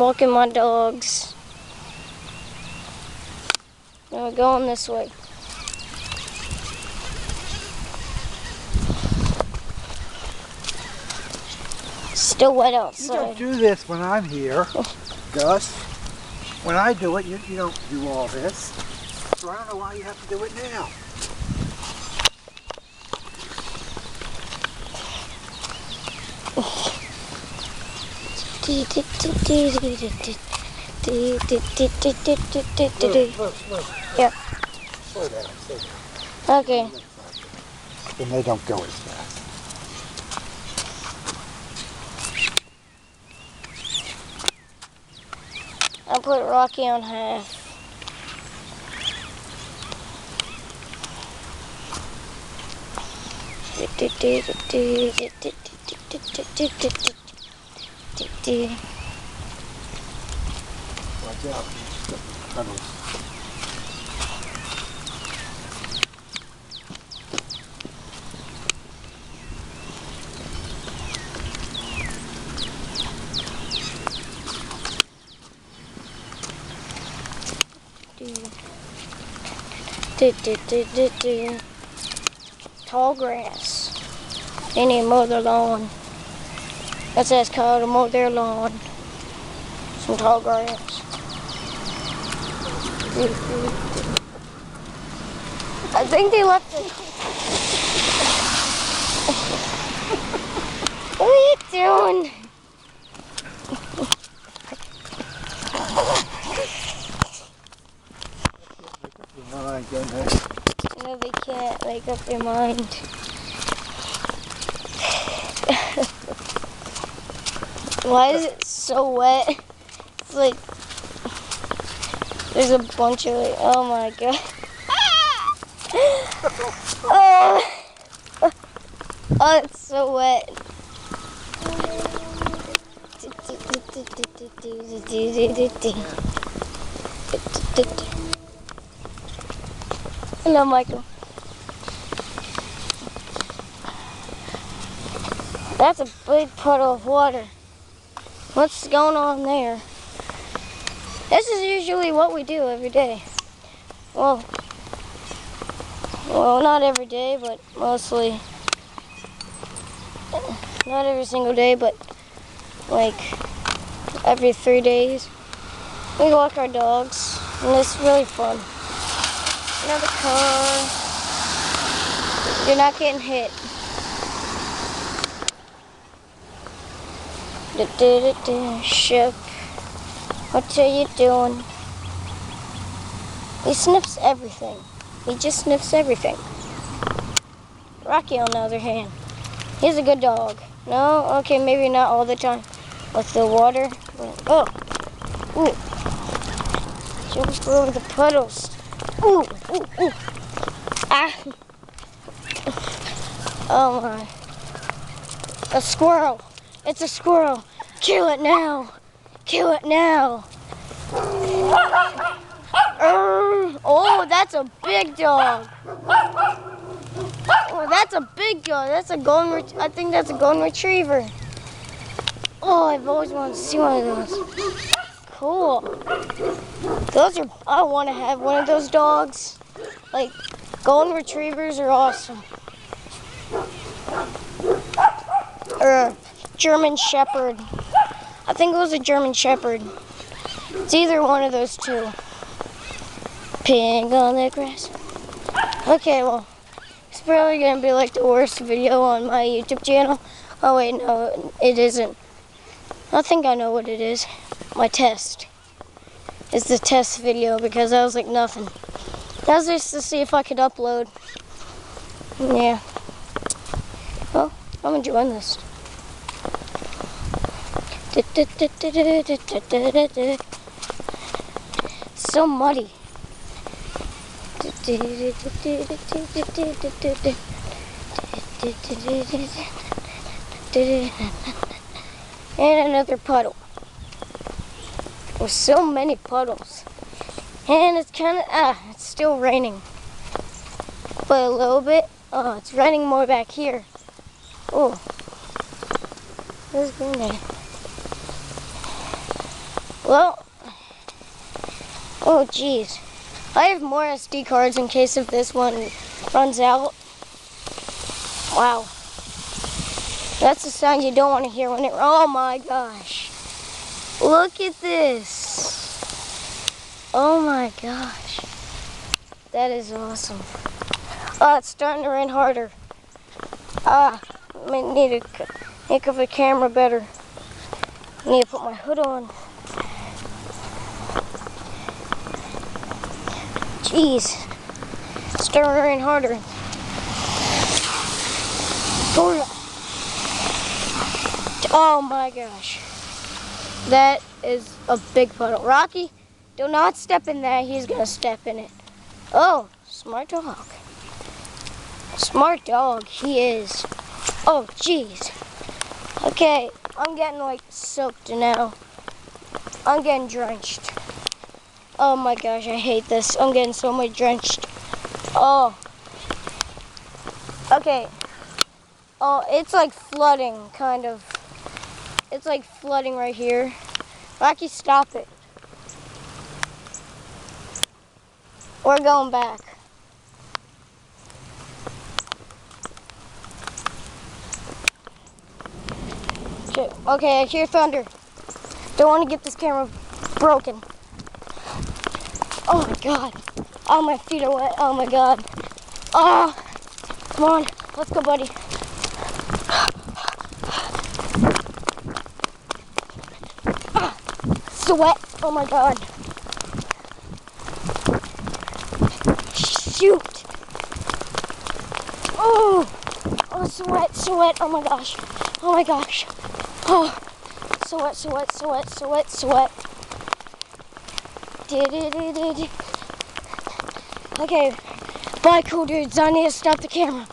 walking my dogs. Now we're going this way. Still wet outside. You don't do this when I'm here, Gus. When I do it, you don't do all this. So I don't know why you have to do it now. Look. Yeah. Slow down. Okay. Then they don't go as fast. I'll put Rocky on half. Watch out. Puddles. Tall grass. They need to mow their lawn. That's what it's called, to mow their lawn. Some tall grass. I think they left it. What are you doing? No, they can't make up their mind. Why is it so wet? It's like there's a bunch of it. Oh my god. Oh, it's so wet. Hello, Michael. That's a big puddle of water. What's going on there? This is usually what we do every day. Well, not every day, but mostly. Not every single day, but like every 3 days. We walk our dogs, and it's really fun. Another car. You're not getting hit. Ship. What are you doing? He sniffs everything. He just sniffs everything. Rocky, on the other hand, he's a good dog. No? Okay, maybe not all the time with the water. Oh. Ooh. Jump over the puddles. Ooh. Ah. Oh my. A squirrel. It's a squirrel. Kill it now. Kill it now. Oh, that's a big dog. Oh, that's a big dog. That's a I think that's a golden retriever. Oh, I've always wanted to see one of those. Cool. I want to have one of those dogs. Like, golden retrievers are awesome. Or German Shepherd. I think it was a German Shepherd. It's either one of those two. Pig on the grass. Okay, well, it's probably going to be like the worst video on my YouTube channel. Oh wait, no, it isn't. I think I know what it is. My test. It's the test video because I was like nothing. That was just to see if I could upload. Yeah. Well, I'm enjoying this. So muddy. And another puddle. There's so many puddles. And it's kind of, it's still raining. But a little bit. Oh, it's raining more back here. Oh. Where's Green Day? Well, oh geez. I have more SD cards in case if this one runs out. Wow. That's the sound you don't want to hear when it, oh my gosh. Look at this. Oh my gosh. That is awesome. Oh, it's starting to rain harder. I need to make up the camera better. I need to put my hood on. Jeez. It's starting to rain harder. Oh my gosh. That is a big puddle. Rocky, do not step in that. He's going to step in it. Oh, smart dog. Smart dog, he is. Oh, jeez. Okay, I'm getting like soaked now. I'm getting drenched. Oh my gosh, I hate this. I'm getting so much drenched. Oh. Okay. Oh, it's like flooding, kind of. It's like flooding right here. Rocky, stop it. We're going back. Okay, I hear thunder. Don't want to get this camera broken. Oh my god. Oh, my feet are wet. Oh my god. Oh, come on. Let's go, buddy. So wet. Oh my god. Shoot. Oh, so wet, so wet. Oh my gosh. Oh my gosh. Oh, so wet, so wet, so wet, so wet, so wet. Okay, bye, cool dudes. I need to stop the camera.